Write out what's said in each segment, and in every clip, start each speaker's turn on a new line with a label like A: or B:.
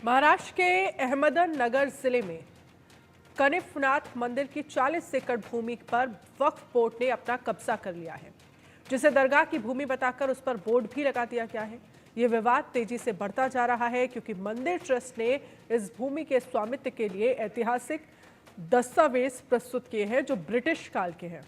A: महाराष्ट्र के अहमदनगर जिले में कनिफनाथ मंदिर की 40 एकड़ भूमि पर वक्फ बोर्ड ने अपना कब्जा कर लिया है, जिसे दरगाह की भूमि बताकर उस पर बोर्ड भी लगा दिया गया है। ये विवाद तेजी से बढ़ता जा रहा है क्योंकि मंदिर ट्रस्ट ने इस भूमि के स्वामित्व के लिए ऐतिहासिक दस्तावेज प्रस्तुत किए हैं जो ब्रिटिश काल के हैं।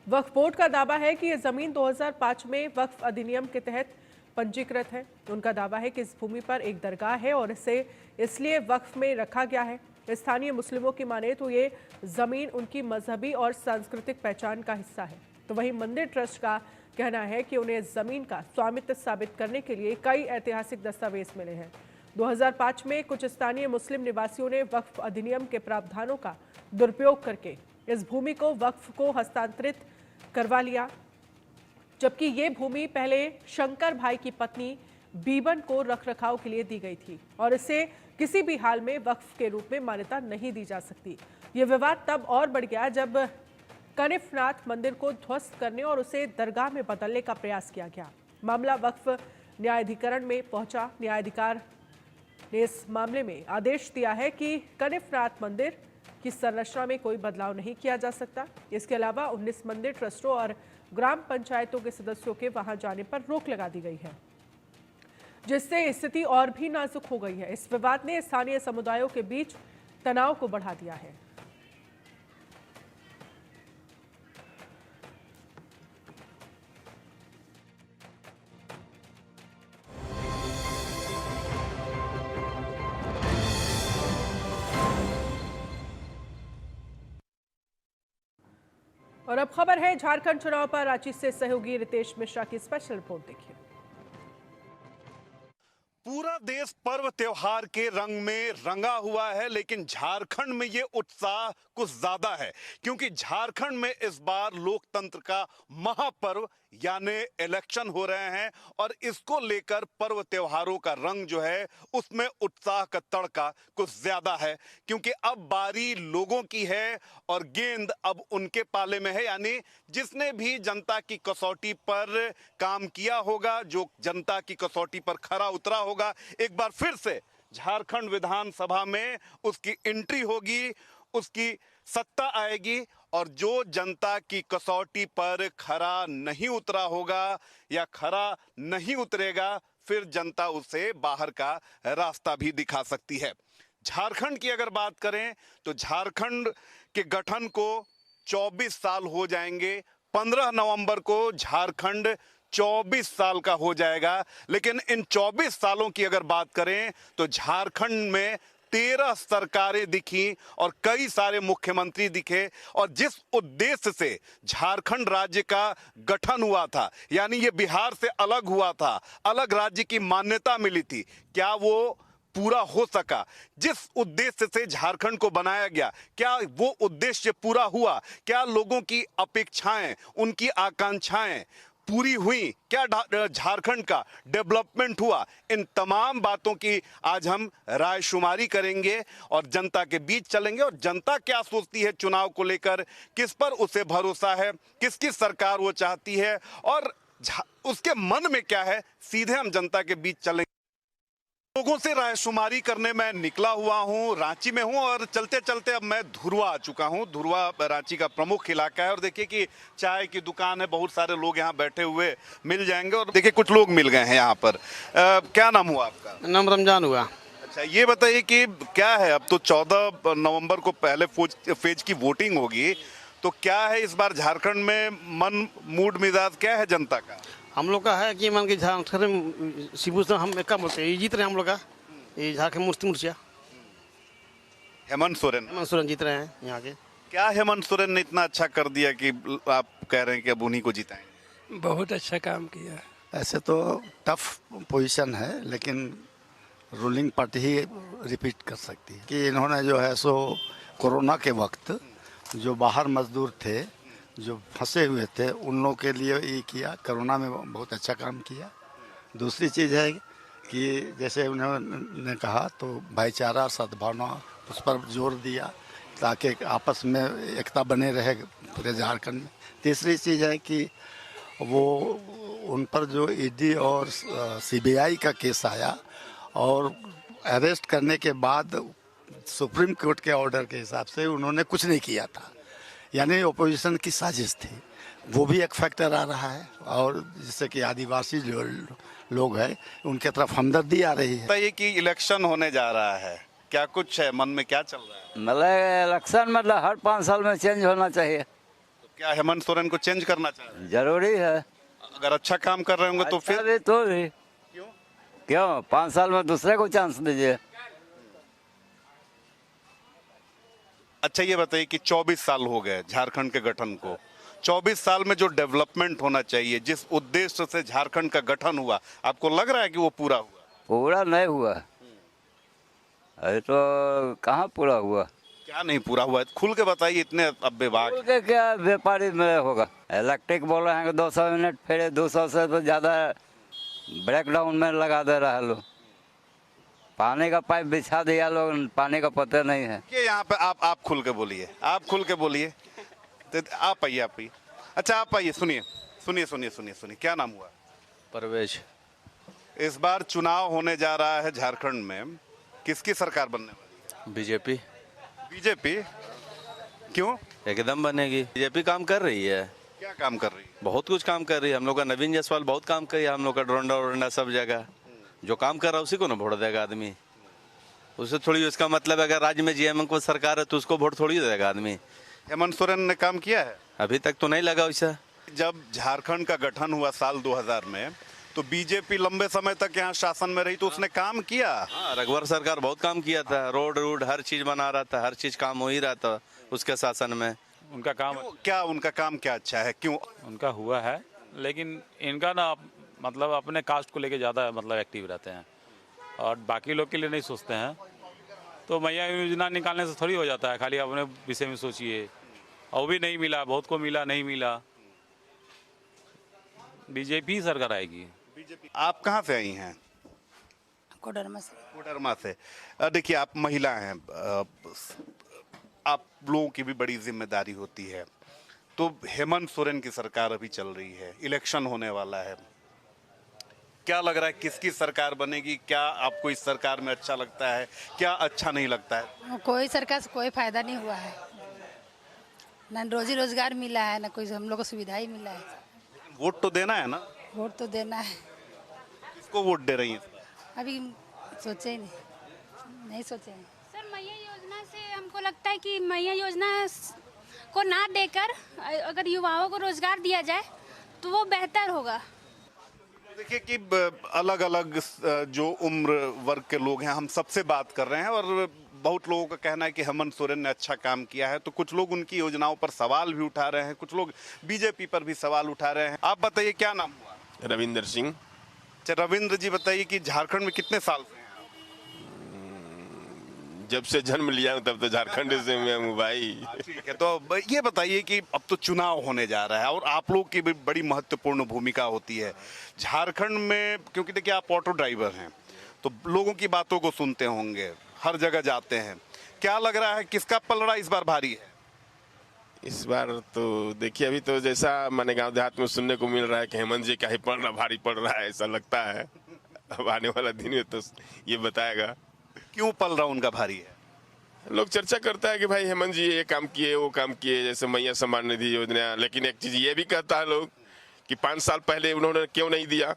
A: वक्फ बोर्ड का दावा है कि यह जमीन 2005 में वक्फ अधिनियम के तहत पंजीकृत है। उनका दावा है कि इस भूमि पर एक दरगाह है और इसे इसलिए वक्फ में रखा गया है। स्थानीय मुस्लिमों की माने तो ये जमीन उनकी मजहबी और सांस्कृतिक पहचान का हिस्सा है। तो वहीं मंदिर ट्रस्ट का कहना है कि उन्हें जमीन का स्वामित्व साबित करने के लिए कई ऐतिहासिक दस्तावेज मिले हैं। 2005 में कुछ स्थानीय मुस्लिम निवासियों ने वक्फ अधिनियम के प्रावधानों का दुरुपयोग करके इस भूमि को वक्फ को हस्तांतरित करवा लिया, जबकि ये भूमि पहले शंकर भाई की पत्नी बीबन को रखरखाव के लिए दी गई थी और इसे किसी भी हाल में वक्फ के रूप में मान्यता नहीं दी जा सकती। ये विवाद तब और बढ़ गया जब कनिफनाथ मंदिर को ध्वस्त करने और उसे दरगाह में बदलने का प्रयास किया गया। मामला वक्फ न्यायाधिकरण में पहुंचा। न्यायाधिकार ने इस मामले में आदेश दिया है कि कनिफनाथ मंदिर की संरचना में कोई बदलाव नहीं किया जा सकता। इसके अलावा 19 मंदिर ट्रस्टों और ग्राम पंचायतों के सदस्यों के वहां जाने पर रोक लगा दी गई है, जिससे स्थिति और भी नाजुक हो गई है। इस विवाद ने स्थानीय समुदायों के बीच तनाव को बढ़ा दिया है। और अब खबर है झारखंड चुनाव पर। रांची से सहयोगी रितेश मिश्रा की स्पेशल रिपोर्ट देखिए।
B: पूरा देश पर्व त्योहार के रंग में रंगा हुआ है, लेकिन झारखंड में ये उत्साह कुछ ज्यादा है क्योंकि झारखंड में इस बार लोकतंत्र का महापर्व यानी इलेक्शन हो रहे हैं और इसको लेकर पर्व त्योहारों का रंग जो है उसमें उत्साह का तड़का कुछ ज्यादा है क्योंकि अब बारी लोगों की है और गेंद अब उनके पाले में है। यानी जिसने भी जनता की कसौटी पर काम किया होगा, जो जनता की कसौटी पर खरा उतरा होगा, एक बार फिर से झारखंड विधानसभा में उसकी एंट्री होगी, उसकी सत्ता आएगी और जो जनता की कसौटी पर खरा नहीं उतरा होगा या खरा नहीं उतरेगा, फिर जनता उसे बाहर का रास्ता भी दिखा सकती है। झारखंड की अगर बात करें तो झारखंड के गठन को 24 साल हो जाएंगे। 15 नवंबर को झारखंड 24 साल का हो जाएगा, लेकिन इन 24 सालों की अगर बात करें तो झारखंड में 13 सरकारें दिखी और कई सारे मुख्यमंत्री दिखे और जिस उद्देश्य से झारखंड राज्य का गठन हुआ था, यानी ये बिहार से अलग हुआ था, अलग राज्य की मान्यता मिली थी, क्या वो पूरा हो सका? जिस उद्देश्य से झारखंड को बनाया गया, क्या वो उद्देश्य पूरा हुआ? क्या लोगों की अपेक्षाएं, उनकी आकांक्षाएं पूरी हुई? क्या झारखंड का डेवलपमेंट हुआ? इन तमाम बातों की आज हम रायशुमारी करेंगे और जनता के बीच चलेंगे और जनता क्या सोचती है चुनाव को लेकर, किस पर उसे भरोसा है, किसकी सरकार वो चाहती है और उसके मन में क्या है, सीधे हम जनता के बीच चलेंगे। लोगों से रायशुमारी करने मैं निकला हुआ हूं, रांची में हूं और चलते चलते अब मैं धुरवा आ चुका हूं। धुरवा रांची का प्रमुख इलाका है और देखिए कि चाय की दुकान है, बहुत सारे लोग यहां बैठे हुए मिल जाएंगे और देखिए कुछ लोग मिल गए हैं यहां पर। क्या नाम हुआ आपका?
C: नाम रमजान हुआ।
B: अच्छा, ये बताइए कि क्या है, अब तो 14 नवंबर को पहले फेज की वोटिंग होगी, तो क्या है इस बार झारखंड में मन, मूड मिजाज क्या है जनता का?
C: हम लोग का है कि मान के झारखंड शिबू से हम क्या बोलते हैं, ये जीत रहे हैं हम लोग का, ये झारखंड मुर्शिया
B: हेमंत सोरेन
C: जीत रहे हैं यहाँ के।
B: क्या हेमंत सोरेन ने इतना अच्छा कर दिया कि आप कह रहे हैं कि अब उन्हीं को जिताएंगे?
D: बहुत अच्छा काम किया।
E: ऐसे तो टफ पोजीशन है, लेकिन रूलिंग पार्टी ही रिपीट कर सकती है कि इन्होंने जो है सो कोरोना के वक्त जो बाहर मजदूर थे, जो फंसे हुए थे, उन लोगों के लिए ये किया, कोरोना में बहुत अच्छा काम किया। दूसरी चीज़ है कि जैसे उन्होंने कहा तो भाईचारा, सद्भावना, उस पर जोर दिया ताकि आपस में एकता बने रहे पूरे झारखंड में। तीसरी चीज़ है कि वो उन पर जो ईडी और सीबीआई का केस आया और अरेस्ट करने के बाद सुप्रीम कोर्ट के ऑर्डर के हिसाब से उन्होंने कुछ नहीं किया था, यानी ओपोजिशन की साजिश थी। वो भी एक फैक्टर आ रहा है, और जिससे कि आदिवासी जो लोग हैं उनके तरफ हमदर्दी आ रही है।
B: बताइए कि इलेक्शन होने जा रहा है, क्या कुछ है मन में, क्या चल रहा है?
D: मतलब इलेक्शन मतलब हर 5 साल में चेंज होना चाहिए,
B: तो क्या हेमंत सोरेन को चेंज करना चाह रहे हैं?
D: जरूरी है।
B: अगर अच्छा काम कर रहे होंगे तो
D: अच्छा
B: फिर
D: भी तो भी क्यों 5 साल में दूसरे को चांस दीजिए।
B: अच्छा ये बताइए कि 24 साल हो गए झारखंड के गठन को, 24 साल में जो डेवलपमेंट होना चाहिए, जिस उद्देश्य से झारखंड का गठन हुआ, आपको लग रहा है कि वो पूरा हुआ?
D: पूरा नहीं हुआ, अरे तो कहाँ पूरा हुआ।
B: क्या नहीं पूरा हुआ है? खुल के बताइए, इतने अब विभाग।
D: खुल के क्या व्यापारी में होगा। इलेक्ट्रिक बोल रहे हैं कि 200 यूनिट, फिर 200 से तो ज़्यादा ब्रेकडाउन में लगा दे रहा है लोग। पानी का पाइप बिछा दिया लोग, पानी का पता नहीं है।
B: ये यहाँ पे आप खुल के बोलिए, आप खुल के बोलिए। तो आप आइए। अच्छा आप आइए, सुनिए। क्या नाम हुआ?
F: परवेज।
B: इस बार चुनाव होने जा रहा है झारखंड में, किसकी सरकार बनने वाली है?
F: बीजेपी।
B: बीजेपी? क्यों?
F: एकदम बनेगी। बीजेपी काम कर रही है।
B: क्या काम कर रही है?
F: बहुत कुछ काम कर रही है। हम लोग का नवीन जायसवाल बहुत काम कर रही है, हम लोग का डोरंडा सब जगह जो काम कर रहा है उसी को ना वोट देगा आदमी। उससे थोड़ी उसका मतलब अगर राज्य में जेएमएम को सरकार है तो उसको वोट थोड़ी देगा आदमी।
B: हेमंत सोरेन ने काम किया है?
F: अभी तक तो नहीं लगा वैसा।
B: जब झारखंड का गठन हुआ साल 2000 में, तो बीजेपी लंबे समय तक यहाँ शासन में रही, तो उसने काम किया।
F: हाँ, रघुवर सरकार बहुत काम किया था, रोड हर चीज बना रहा था, हर चीज काम हो ही रहा था उसके शासन में।
G: उनका काम
B: क्या उनका काम क्या अच्छा है? क्यों?
G: उनका हुआ है, लेकिन इनका ना मतलब अपने कास्ट को लेके ज़्यादा मतलब एक्टिव रहते हैं और बाकी लोग के लिए नहीं सोचते हैं। तो मैया योजना निकालने से थोड़ी हो जाता है, खाली अपने विषय में सोचिए। और भी नहीं मिला, बहुत को मिला, नहीं मिला। बीजेपी सरकार आएगी।
B: बीजेपी। आप कहाँ से आई हैं?
H: कोडरमा से।
B: कोडरमा से। देखिए आप महिला हैं, आप लोगों की भी बड़ी जिम्मेदारी होती है। तो हेमंत सोरेन की सरकार अभी चल रही है, इलेक्शन होने वाला है, क्या लग रहा है किसकी सरकार बनेगी? क्या आपको इस सरकार में अच्छा लगता है, क्या अच्छा नहीं लगता है?
H: कोई सरकार से कोई फायदा नहीं हुआ है, ना रोजी रोजगार मिला है, ना कोई हम लोग को सुविधा ही मिला है।
B: वोट तो देना है ना?
H: वोट तो देना है।
B: किसको वोट दे रही हैं?
H: अभी सोचे ही नहीं सोचे हैं।
I: सर मैया योजना से हमको लगता है कि मैया योजना को ना देकर अगर युवाओं को रोजगार दिया जाए तो वो बेहतर होगा।
B: देखिए कि अलग अलग जो उम्र वर्ग के लोग हैं, हम सबसे बात कर रहे हैं, और बहुत लोगों का कहना है कि हेमंत सोरेन ने अच्छा काम किया है। तो कुछ लोग उनकी योजनाओं पर सवाल भी उठा रहे हैं, कुछ लोग बीजेपी पर भी सवाल उठा रहे हैं। आप बताइए क्या नाम हुआ?
J: रविंदर सिंह।
B: अच्छा रविंद्र जी, बताइए कि झारखंड में कितने साल से हैं?
J: जब से जन्म लिया हूं तब तो झारखंड से मैं हूँ भाई।
B: ठीक है, तो ये बताइए कि अब तो चुनाव होने जा रहा है और आप लोग की भी बड़ी महत्वपूर्ण भूमिका होती है झारखंड में, क्योंकि देखिए आप ऑटो ड्राइवर हैं तो लोगों की बातों को सुनते होंगे, हर जगह जाते हैं। क्या लग रहा है किसका पलड़ा इस बार भारी है?
J: इस बार तो देखिए अभी तो जैसा मैंने गांव देहात में सुनने को मिल रहा है कि हेमंत जी का ही पलड़ा भारी पड़ रहा है, ऐसा लगता है। अब आने वाला दिन में तो ये बताएगा
B: क्यों पलड़ा उनका भारी है।
J: लोग चर्चा करता है कि भाई हेमंत जी ये काम किए, वो काम किए, जैसे मैया सम्मान निधि योजना। लेकिन एक चीज ये भी कहता है लोग कि 5 साल पहले उन्होंने क्यों नहीं दिया,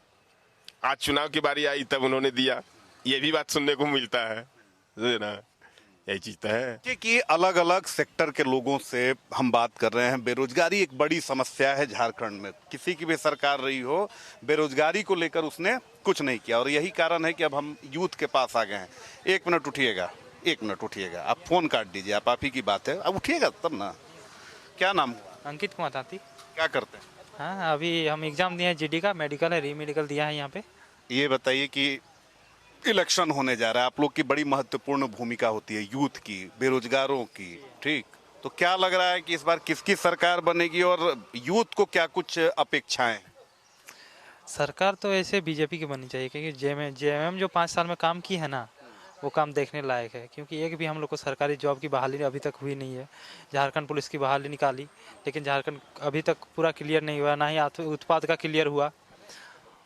J: आज चुनाव की बारी आई तब उन्होंने दिया। ये भी बात सुनने को मिलता है ना, यही चीज तो है
B: कि अलग अलग सेक्टर के लोगों से हम बात कर रहे हैं। बेरोजगारी एक बड़ी समस्या है झारखंड में, किसी की भी सरकार रही हो, बेरोजगारी को लेकर उसने कुछ नहीं किया। और यही कारण है कि अब हम यूथ के पास आ गए हैं। 1 मिनट उठिएगा, आप फोन काट दीजिए, आप ही की बात है, अब उठिएगा तब ना। क्या नाम हुआ?
K: अंकित कुमार तांती।
B: क्या करते हैं?
K: हाँ, अभी हम एग्जाम दिए हैं, जीडी का, मेडिकल है, री मेडिकल दिया है यहाँ पे।
B: ये बताइए कि इलेक्शन होने जा रहा है, आप लोग की बड़ी महत्वपूर्ण भूमिका होती है, यूथ की, बेरोजगारों की, ठीक? तो क्या लग रहा है कि इस बार किसकी सरकार बनेगी और यूथ को क्या कुछ अपेक्षाएं?
K: सरकार तो ऐसे बीजेपी की बननी चाहिए, क्योंकि जेएमएम जो 5 साल में काम की है ना, वो काम देखने लायक है। क्योंकि एक भी हम लोग को सरकारी जॉब की बहाली अभी तक हुई नहीं है। झारखंड पुलिस की बहाली निकाली, लेकिन झारखंड अभी तक पूरा क्लियर नहीं हुआ, ना ही उत्पाद का क्लियर हुआ।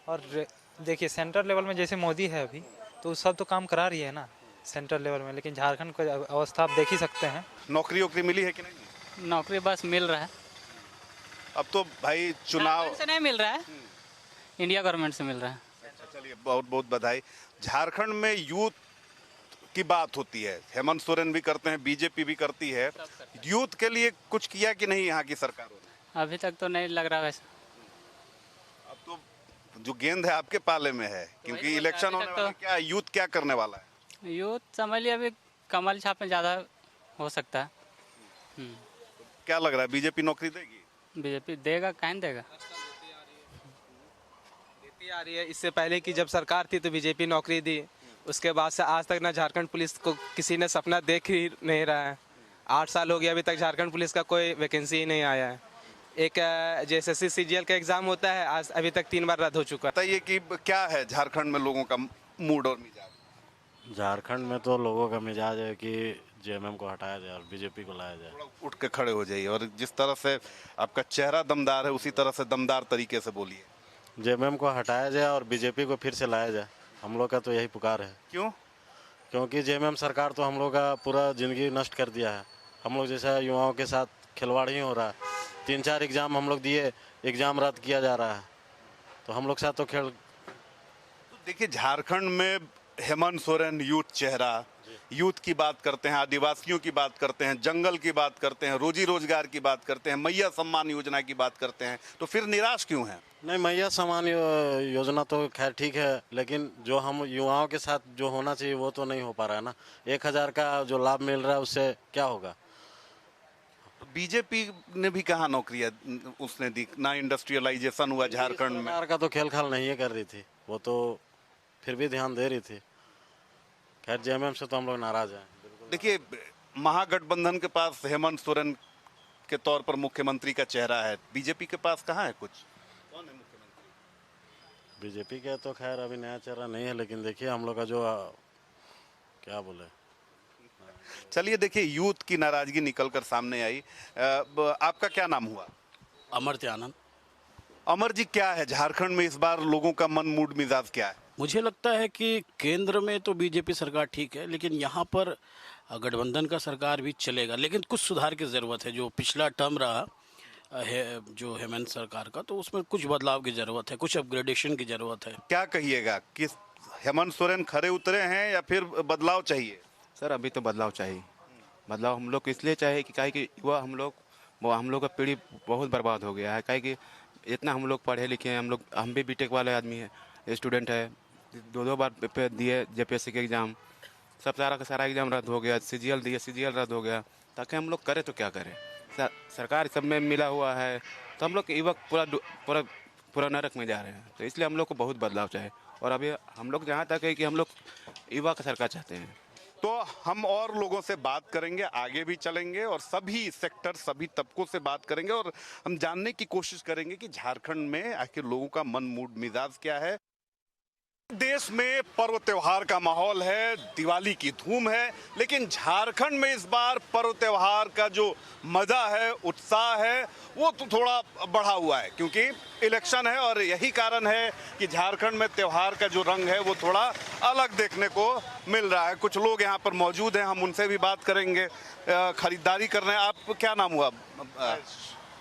K: और देखिए सेंट्रल लेवल में जैसे मोदी है अभी, तो सब तो काम करा रही है ना सेंट्रल लेवल में, लेकिन झारखंड की अवस्था आप देख ही सकते हैं।
B: नौकरी वोकरी मिली है कि नहीं?
L: नौकरी बस मिल रहा है।
B: अब तो भाई चुनाव
L: झारखंड से नहीं मिल रहा है, इंडिया गवर्नमेंट से मिल रहा है।
B: अच्छा, चलिए बहुत बहुत बधाई। झारखंड में यूथ की बात होती है, हेमंत सोरेन भी करते हैं, बीजेपी भी करती है। यूथ के लिए कुछ किया कि नहीं यहाँ की सरकारों ने?
L: अभी तक तो नहीं लग रहा वैसा।
B: अब तो जो गेंद है आपके पाले में है, क्योंकि इलेक्शन होने वाला है। क्या यूथ क्या करने वाला है?
L: यूथ समझ लिया अभी कमल छाप में ज़्यादा हो सकता है।
B: क्या लग रहा है, बीजेपी नौकरी देगी?
L: बीजेपी देगा, कहीं देगा।
M: देती आ रही है। इससे पहले की जब सरकार थी तो बीजेपी नौकरी दी, उसके बाद से आज तक ना झारखंड पुलिस को किसी ने सपना देख ही नहीं रहा है। 8 साल हो गया, अभी तक झारखंड पुलिस का कोई वैकेंसी ही नहीं आया है। एक JSSC CGL का एग्जाम होता है, आज अभी तक 3 बार रद्द हो चुका है।
B: बताइए कि क्या है झारखंड में लोगों का मूड और मिजाज?
N: झारखंड में तो लोगों का मिजाज है कि JMM को हटाया जाए और बीजेपी को लाया जाए।
B: उठ के खड़े हो जाइए और जिस तरह से आपका चेहरा दमदार है उसी तरह से दमदार तरीके से बोलिए।
N: JMM को हटाया जाए और बीजेपी को फिर से लाया जाए, हम लोग का तो यही पुकार है।
B: क्यों?
N: क्योंकि JMM सरकार तो हम लोग का पूरा जिंदगी नष्ट कर दिया है। हम लोग जैसा युवाओं के साथ खिलवाड़ ही हो रहा है। 3-4 एग्जाम हम लोग दिए, एग्जाम रद्द किया जा रहा है, तो हम लोग साथ तो खेल।
B: तो देखिए झारखंड में हेमंत सोरेन यूथ चेहरा, यूथ की बात करते हैं, आदिवासियों की बात करते हैं, जंगल की बात करते हैं, रोजी रोजगार की बात करते हैं, मैया सम्मान योजना की बात करते हैं, तो फिर निराश क्यों है?
N: नहीं, मैया सम्मान योजना तो खैर ठीक है, लेकिन जो हम युवाओं के साथ जो होना चाहिए वो तो नहीं हो पा रहा है ना। 1000 का जो लाभ मिल रहा है उससे क्या होगा?
B: बीजेपी ने भी कहा नौकरियां उसने दी, ना इंडस्ट्रियलाइजेशन हुआ झारखंड में।
N: सरकार का तो खेल खाल नहीं है कर रही थी, वो तो फिर भी ध्यान दे रही थी। खैर JMM से तो हम लोग नाराज हैं।
B: देखिए महागठबंधन के पास हेमंत सोरेन के तौर पर मुख्यमंत्री का चेहरा है, बीजेपी के पास कहाँ है कुछ? कौन है मुख्यमंत्री?
N: बीजेपी का तो खैर अभी नया चेहरा नहीं है, लेकिन देखिए हम लोग का जो क्या बोले।
B: चलिए देखिए यूथ की नाराजगी निकलकर सामने आई। आपका क्या नाम हुआ?
O: अमर्त्य आनंद।
B: अमर जी, क्या है झारखंड में इस बार लोगों का मन मूड मिजाज क्या है?
O: मुझे लगता है कि केंद्र में तो बीजेपी सरकार ठीक है, लेकिन यहाँ पर गठबंधन का सरकार भी चलेगा, लेकिन कुछ सुधार की ज़रूरत है। जो पिछला टर्म रहा है जो हेमंत सरकार का, तो उसमें कुछ बदलाव की ज़रूरत है, कुछ अपग्रेडेशन की ज़रूरत है।
B: क्या कहिएगा कि हेमंत सोरेन खरे उतरे हैं या फिर बदलाव चाहिए?
P: सर अभी तो बदलाव चाहिए। बदलाव हम लोग को इसलिए चाहिए कि काहे कि युवा हम लोग का पीढ़ी बहुत बर्बाद हो गया है। काहे कि इतना हम लोग पढ़े लिखे हैं, हम भी बीटेक वाले आदमी हैं, स्टूडेंट है, 2 बार पेपर दिए JPSC के एग्ज़ाम, सब सारा का सारा एग्ज़ाम रद्द हो गया। CGL दिए, CGL रद्द हो गया। ताकि हम लोग करें तो क्या करें? सरकार सब में मिला हुआ है, तो हम लोग युवक पूरा नरक में जा रहे हैं। तो इसलिए हम लोग को बहुत बदलाव चाहिए। और अभी हम लोग जहाँ तक है कि हम लोग युवा का सरकार चाहते हैं।
B: तो हम और लोगों से बात करेंगे, आगे भी चलेंगे और सभी सेक्टर, सभी तबकों से बात करेंगे और हम जानने की कोशिश करेंगे कि झारखंड में आखिर लोगों का मन मूड मिजाज क्या है। देश में पर्व त्योहार का माहौल है, दिवाली की धूम है, लेकिन झारखंड में इस बार पर्व त्योहार का जो मजा है, उत्साह है, वो तो थोड़ा बढ़ा हुआ है, क्योंकि इलेक्शन है और यही कारण है कि झारखंड में त्योहार का जो रंग है वो थोड़ा अलग देखने को मिल रहा है। कुछ लोग यहाँ पर मौजूद हैं, हम उनसे भी बात करेंगे, खरीदारी कर रहे हैं। आप क्या नाम हुआ? एक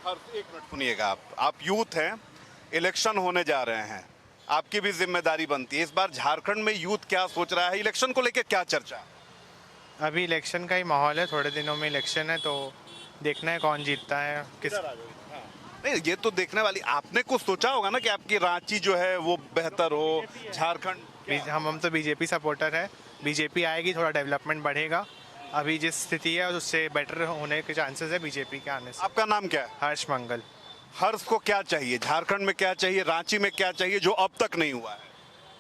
B: मिनट सुनिएगा, आप यूथ हैं, इलेक्शन होने जा रहे हैं, आपकी भी जिम्मेदारी बनती है। इस बार झारखंड में यूथ क्या सोच रहा है, इलेक्शन को लेकर क्या चर्चा?
Q: अभी इलेक्शन का ही माहौल है, थोड़े दिनों में इलेक्शन है, तो देखना है कौन जीतता है किस।
B: नहीं, ये तो देखने वाली, आपने कुछ सोचा होगा ना कि आपकी रांची जो है वो बेहतर हो, झारखंड।
Q: हम तो बीजेपी सपोर्टर है, बीजेपी आएगी, थोड़ा डेवलपमेंट बढ़ेगा। अभी जिस स्थिति है उससे बेटर होने के चांसेस है बीजेपी के आने से।
B: आपका नाम क्या है?
Q: हर्ष मंगल।
B: हर्ष को क्या चाहिए, झारखंड में क्या चाहिए, रांची में क्या चाहिए जो अब तक नहीं हुआ है?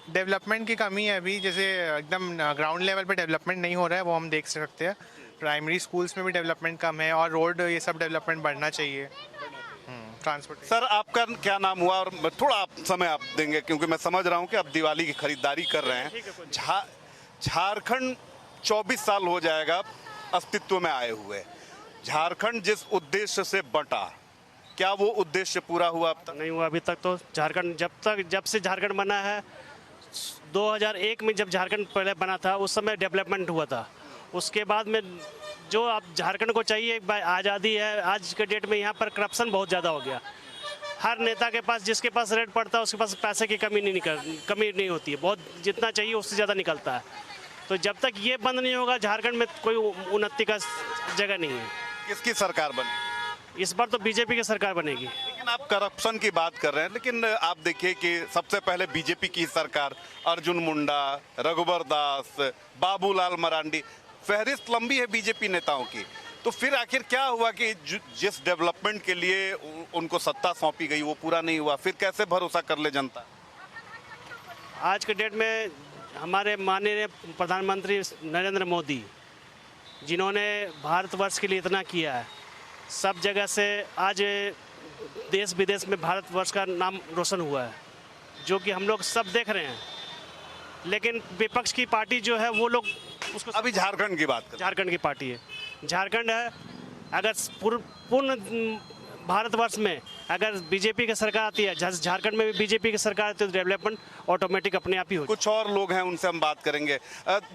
Q: डेवलपमेंट की कमी है अभी, जैसे एकदम ग्राउंड लेवल पे डेवलपमेंट नहीं हो रहा है, वो हम देख सकते हैं। प्राइमरी स्कूल्स में भी डेवलपमेंट कम है और रोड, ये सब डेवलपमेंट बढ़ना चाहिए। ट्रांसपोर्ट।
B: सर आपका क्या नाम हुआ और थोड़ा आप समय आप देंगे, क्योंकि मैं समझ रहा हूँ कि आप दिवाली की खरीदारी कर रहे हैं। झारखंड 24 साल हो जाएगा अस्तित्व में आए हुए। झारखंड जिस उद्देश्य से बंटा, क्या वो उद्देश्य पूरा हुआ अब तक?
R: नहीं हुआ अभी तक। तो झारखंड जब से झारखंड बना है 2001 में जब झारखंड पहले बना था उस समय डेवलपमेंट हुआ था। उसके बाद में जो अब झारखंड को चाहिए आज़ादी है, आज के डेट में यहाँ पर करप्शन बहुत ज़्यादा हो गया। हर नेता के पास, जिसके पास रेट पड़ता है उसके पास पैसे की कमी नहीं होती है, बहुत जितना चाहिए उससे ज़्यादा निकलता है। तो जब तक ये बंद नहीं होगा झारखंड में कोई उन्नति का जगह नहीं है।
B: किसकी सरकार बनेगी?
R: इस बार तो बीजेपी की सरकार बनेगी।
B: लेकिन आप करप्शन की बात कर रहे हैं, लेकिन आप देखिए कि सबसे पहले बीजेपी की सरकार, अर्जुन मुंडा, रघुवर दास, बाबूलाल मरांडी, फहरिस्त लंबी है बीजेपी नेताओं की। तो फिर आखिर क्या हुआ कि जिस डेवलपमेंट के लिए उनको सत्ता सौंपी गई वो पूरा नहीं हुआ? फिर कैसे भरोसा कर ले जनता?
R: आज के डेट में हमारे माननीय प्रधानमंत्री नरेंद्र मोदी, जिन्होंने भारतवर्ष के लिए इतना किया है, सब जगह से आज देश विदेश में भारतवर्ष का नाम रोशन हुआ है, जो कि हम लोग सब देख रहे हैं। लेकिन विपक्ष की पार्टी जो है वो लोग उसको,
B: अभी झारखंड की बात करें,
R: झारखंड की पार्टी है, झारखंड है, अगर पूर्ण भारतवर्ष में अगर बीजेपी की सरकार आती है, झारखंड में भी बीजेपी की सरकार आती है, तो डेवलपमेंट ऑटोमेटिक अपने आप ही हो।
B: कुछ और लोग हैं, उनसे हम बात करेंगे।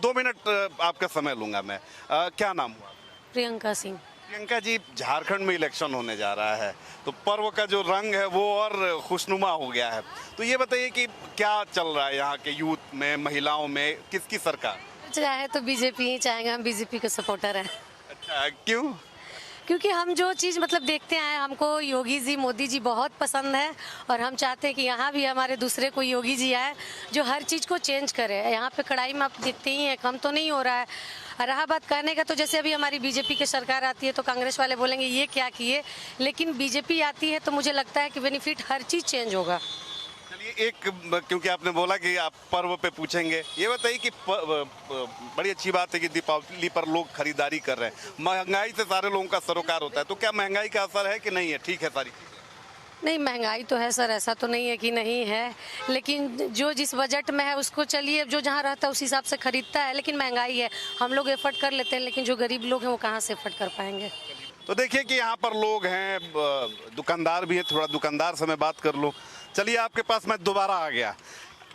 B: 2 मिनट आपका समय लूंगा मैं। क्या नाम हुआ?
S: प्रियंका सिंह।
B: प्रियंका जी, झारखंड में इलेक्शन होने जा रहा है, तो पर्व का जो रंग है वो और खुशनुमा हो गया है। तो ये बताइए कि क्या चल रहा है यहाँ के यूथ में, महिलाओं में, किसकी सरकार?
S: चाहे तो बीजेपी ही चाहेंगे, हम बीजेपी के सपोर्टर हैं।
B: अच्छा, क्यों?
S: क्योंकि हम जो चीज़ मतलब देखते हैं, हमको योगी जी, मोदी जी बहुत पसंद है, और हम चाहते हैं कि यहाँ भी हमारे दूसरे कोई योगी जी आए जो हर चीज़ को चेंज करे। यहाँ पे कढ़ाई में आप देखते ही हैं, कम तो नहीं हो रहा है। रहा बात कहने का, तो जैसे अभी हमारी बीजेपी की सरकार आती है तो कांग्रेस वाले बोलेंगे ये क्या किए, लेकिन बीजेपी आती है तो मुझे लगता है कि बेनिफिट हर चीज़ चेंज होगा।
B: चलिए, एक, क्योंकि आपने बोला कि आप पर्व पे पूछेंगे, ये बताइए कि बड़ी अच्छी बात है कि दीपावली पर लोग खरीदारी कर रहे हैं, महंगाई से सारे लोगों का सरोकार होता है, तो क्या महंगाई का असर है कि नहीं है? ठीक है सारी?
S: नहीं, महंगाई तो है सर, ऐसा तो नहीं है कि नहीं है, लेकिन जो जिस बजट में है उसको चलिए, जो जहाँ रहता है उस हिसाब से खरीदता है। लेकिन महंगाई है, हम लोग एफर्ट कर लेते हैं, लेकिन जो गरीब लोग हैं वो कहाँ से एफर्ट कर पाएंगे।
B: तो देखिए कि यहाँ पर लोग हैं, दुकानदार भी हैं, थोड़ा दुकानदार से मैं बात कर लूँ। चलिए, आपके पास मैं दोबारा आ गया।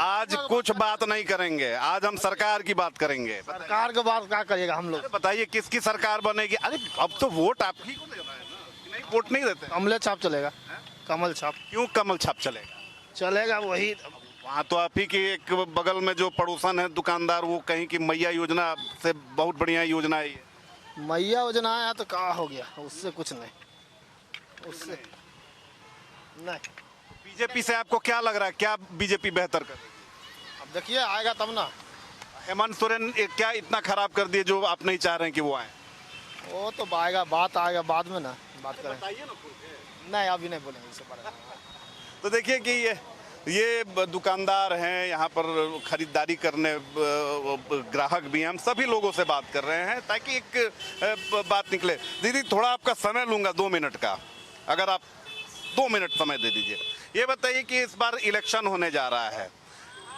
B: आज कुछ बात नहीं करेंगे, आज हम सरकार की बात करेंगे।
T: सरकार की बात क्या करिएगा हम लोग?
B: बताइए किसकी सरकार बनेगी? अरे अब तो वोट आप ही को देना है ना, नहीं वोट नहीं देते?
T: कमल छाप चलेगा। कमल छाप।
B: क्यों कमल छाप चलेगा?
T: चलेगा वही।
B: वहाँ तो आप ही की एक बगल में जो पड़ोसन है दुकानदार, वो कहीं की मैया योजना से बहुत बढ़िया योजना है ये।
T: मैया योजना है तो कहाँ हो गया, उससे कुछ नहीं, उससे नहीं।
B: बीजेपी से आपको क्या लग रहा है, क्या बीजेपी बेहतर करे?
T: अब देखिए, आएगा तब ना।
B: हेमंत सोरेन क्या इतना खराब कर दिए जो आप नहीं चाह रहे हैं कि वो आए?
T: वो तो आएगा, बात आएगा बाद में ना, बात करें। नहीं, अभी नहीं बोलेंगे इससे बारे में।
B: तो देखिए कि ये दुकानदार हैं, यहाँ पर खरीदारी करने ग्राहक भी हैं, हम सभी लोगों से बात कर रहे हैं ताकि एक बात निकले। दीदी, थोड़ा आपका समय लूंगा 2 मिनट का, अगर आप 2 मिनट समय दे दीजिए। ये बताइए कि इस बार इलेक्शन होने जा रहा है,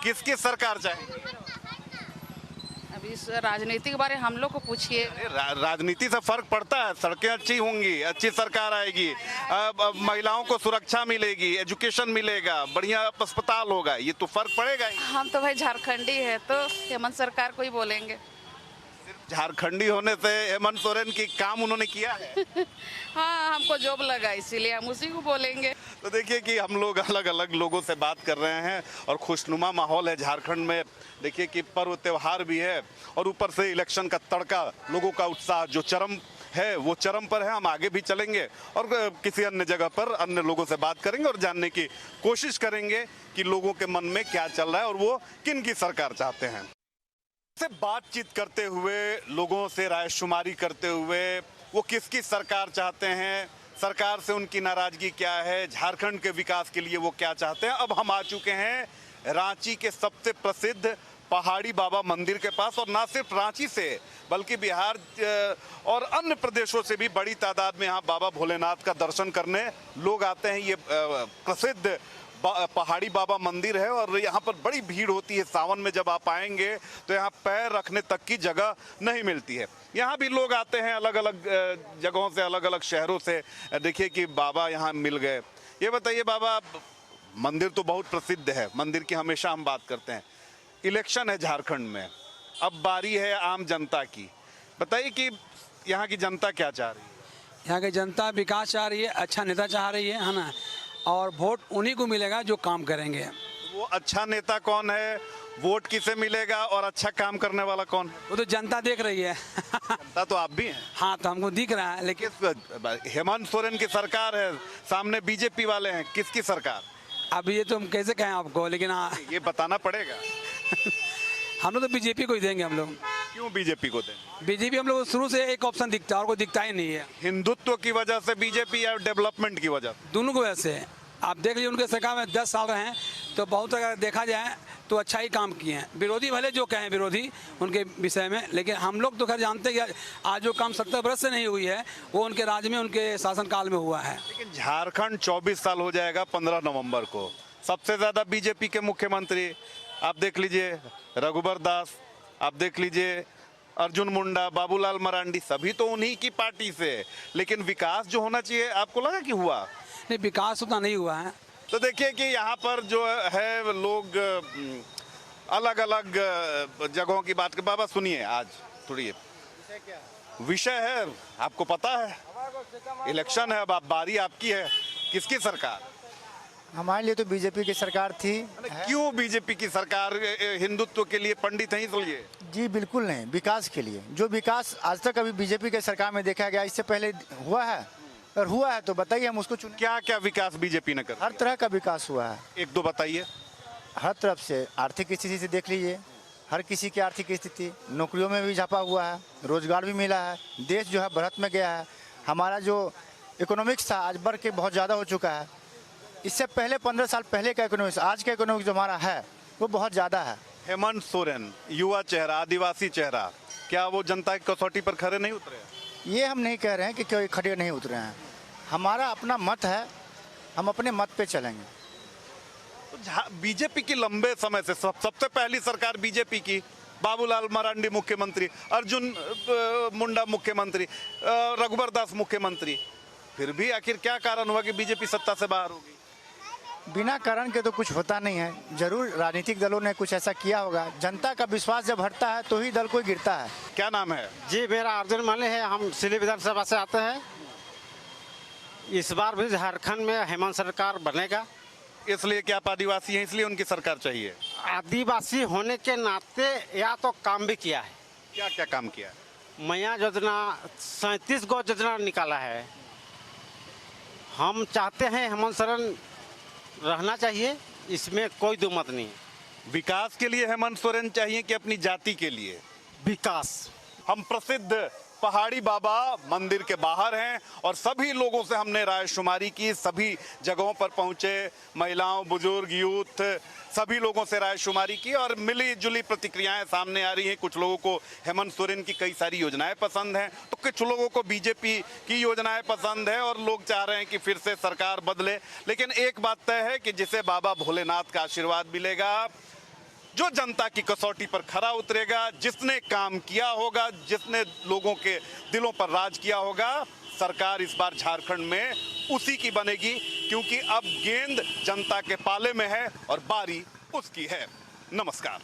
B: किसकी सरकार चाहिए?
U: अभी इस राजनीति के बारे में हम लोग को पूछिए।
B: राजनीति से फर्क पड़ता है, सड़कें अच्छी होंगी, अच्छी सरकार आएगी, महिलाओं को सुरक्षा मिलेगी, एजुकेशन मिलेगा, बढ़िया अस्पताल होगा, ये तो फर्क पड़ेगा ही।
U: हम तो भाई झारखंडी है, तो हेमंत सरकार को ही बोलेंगे।
B: झारखंडी होने से हेमंत सोरेन की काम उन्होंने किया है।
U: हाँ, हमको जॉब लगा, इसीलिए हम उसी को बोलेंगे।
B: तो देखिए कि हम लोग अलग अलग लोगों से बात कर रहे हैं और खुशनुमा माहौल है झारखंड में। देखिए कि पर्व त्योहार भी है और ऊपर से इलेक्शन का तड़का, लोगों का उत्साह जो चरम है वो चरम पर है। हम आगे भी चलेंगे और किसी अन्य जगह पर अन्य लोगों से बात करेंगे और जानने की कोशिश करेंगे कि लोगों के मन में क्या चल रहा है और वो किन की सरकार चाहते हैं। से बातचीत करते हुए, लोगों से रायशुमारी करते हुए, वो किसकी सरकार चाहते हैं, सरकार से उनकी नाराजगी क्या है, झारखंड के विकास के लिए वो क्या चाहते हैं। अब हम आ चुके हैं रांची के सबसे प्रसिद्ध पहाड़ी बाबा मंदिर के पास, और ना सिर्फ रांची से बल्कि बिहार और अन्य प्रदेशों से भी बड़ी तादाद में यहाँ बाबा भोलेनाथ का दर्शन करने लोग आते हैं। ये प्रसिद्ध पहाड़ी बाबा मंदिर है और यहाँ पर बड़ी भीड़ होती है। सावन में जब आप आएंगे तो यहाँ पैर रखने तक की जगह नहीं मिलती है। यहाँ भी लोग आते हैं अलग अलग जगहों से, अलग अलग शहरों से। देखिए कि बाबा यहाँ मिल गए। ये बताइए बाबा, मंदिर तो बहुत प्रसिद्ध है, मंदिर की हमेशा हम बात करते हैं, इलेक्शन है झारखंड में, अब बारी है आम जनता की। बताइए कि यहाँ की जनता क्या चाह रही है?
A: यहाँ की जनता विकास चाह रही है, अच्छा नेता चाह रही है ना, और वोट उन्हीं को मिलेगा जो काम करेंगे।
B: वो अच्छा नेता कौन है, वोट किसे मिलेगा और अच्छा काम करने वाला कौन है?
A: वो तो जनता देख रही है।
B: जनता तो आप भी हैं।
A: हाँ, तो हमको दिख रहा है,
B: लेकिन हेमंत सोरेन की सरकार है, सामने बीजेपी वाले हैं, किसकी सरकार?
A: अब ये तो हम कैसे कहें आपको, लेकिन
B: ये बताना पड़ेगा।
A: हम लोग तो बीजेपी को ही देंगे। हम लोग
B: क्यों बीजेपी को देंगे?
A: बीजेपी हम लोग शुरू से एक ऑप्शन दिखता है और कोई दिखता ही नहीं है।
B: हिंदुत्व की वजह से बीजेपी या डेवलपमेंट की वजह से?
A: दोनों को वैसे आप देख लीजिए, उनके सरकार में 10 साल रहे हैं तो बहुत अगर देखा जाए तो अच्छा ही काम किए हैं। विरोधी भले जो कहें विरोधी उनके विषय में, लेकिन हम लोग तो खैर जानते हैं कि आज जो काम 70 वर्ष से नहीं हुई है वो उनके राज्य में, उनके शासनकाल में हुआ है।
B: लेकिन झारखंड 24 साल हो जाएगा 15 नवंबर को। सबसे ज्यादा बीजेपी के मुख्यमंत्री आप देख लीजिए, रघुबर दास, आप देख लीजिए अर्जुन मुंडा, बाबूलाल मरांडी, सभी तो उन्हीं की पार्टी से। लेकिन विकास जो होना चाहिए, आपको लगा कि हुआ?
A: नहीं, विकास उतना नहीं हुआ है।
B: तो देखिए कि यहाँ पर जो है लोग अलग अलग जगहों की बात कर। बाबा सुनिए, आज थोड़ी विषय है, आपको पता है इलेक्शन है, अब आप बारी आपकी है, किसकी सरकार?
V: हमारे लिए तो बीजेपी की सरकार थी।
B: क्यों बीजेपी की सरकार? हिंदुत्व के लिए पंडित हैं इसलिए?
V: जी बिल्कुल नहीं, विकास के लिए। जो विकास आज तक अभी बीजेपी के सरकार में देखा गया, इससे पहले हुआ है? और हुआ है तो बताइए, हम उसको चुने।
B: क्या क्या विकास बीजेपी ने कर?
V: हर तरह का विकास हुआ है।
B: एक दो बताइए।
V: हर तरफ से, आर्थिक स्थिति से देख लीजिए, हर किसी की आर्थिक स्थिति, नौकरियों में भी इजाफा हुआ है, रोजगार भी मिला है, देश जो है बढ़त में गया है। हमारा जो इकोनॉमिक्स था आज बढ़ के बहुत ज़्यादा हो चुका है। इससे पहले 15 साल पहले का इकोनॉमिक्स, आज का इकोनॉमिक्स जो हमारा है वो बहुत ज़्यादा है।
B: हेमंत सोरेन, युवा चेहरा, आदिवासी चेहरा, क्या वो जनता की कसौटी पर खरे नहीं उतरे?
V: ये हम नहीं कह रहे हैं कि कोई खड़े नहीं उतरे हैं। हमारा अपना मत है, हम अपने मत पे चलेंगे।
B: तो बीजेपी की लंबे समय से सबसे पहली सरकार बीजेपी की, बाबूलाल मरांडी मुख्यमंत्री, अर्जुन मुंडा मुख्यमंत्री, रघुबर दास मुख्यमंत्री, फिर भी आखिर क्या कारण हुआ कि बीजेपी सत्ता से बाहर हो गई?
V: बिना कारण के तो कुछ होता नहीं है। जरूर राजनीतिक दलों ने कुछ ऐसा किया होगा। जनता का विश्वास जब हटता है तो ही दल कोई गिरता है।
B: क्या नाम है?
C: जी, मेरा अर्जुन माले है, हम सिली विधानसभा से आते हैं। इस बार भी झारखंड में हेमंत सरकार बनेगा।
B: इसलिए कि आप आदिवासी हैं इसलिए उनकी सरकार चाहिए?
C: आदिवासी होने के नाते या तो काम भी किया है।
B: क्या क्या काम किया है?
C: मैया योजना, 37 गो योजना निकाला है। हम चाहते हैं हेमंत सोरेन रहना चाहिए, इसमें कोई दो मत नहीं।
B: विकास के लिए हेमंत सोरेन चाहिए कि अपनी जाति के लिए?
C: विकास।
B: हम प्रसिद्ध पहाड़ी बाबा मंदिर के बाहर हैं और सभी लोगों से हमने रायशुमारी की, सभी जगहों पर पहुंचे, महिलाओं, बुजुर्ग, यूथ, सभी लोगों से रायशुमारी की और मिली जुली प्रतिक्रियाएं सामने आ रही हैं। कुछ लोगों को हेमंत सोरेन की कई सारी योजनाएं पसंद हैं, तो कुछ लोगों को बीजेपी की योजनाएं पसंद है और लोग चाह रहे हैं कि फिर से सरकार बदले। लेकिन एक बात तय है कि जिसे बाबा भोलेनाथ का आशीर्वाद मिलेगा, जो जनता की कसौटी पर खरा उतरेगा, जिसने काम किया होगा, जिसने लोगों के दिलों पर राज किया होगा, सरकार इस बार झारखंड में उसी की बनेगी, क्योंकि अब गेंद जनता के पाले में है और बारी उसकी है। नमस्कार।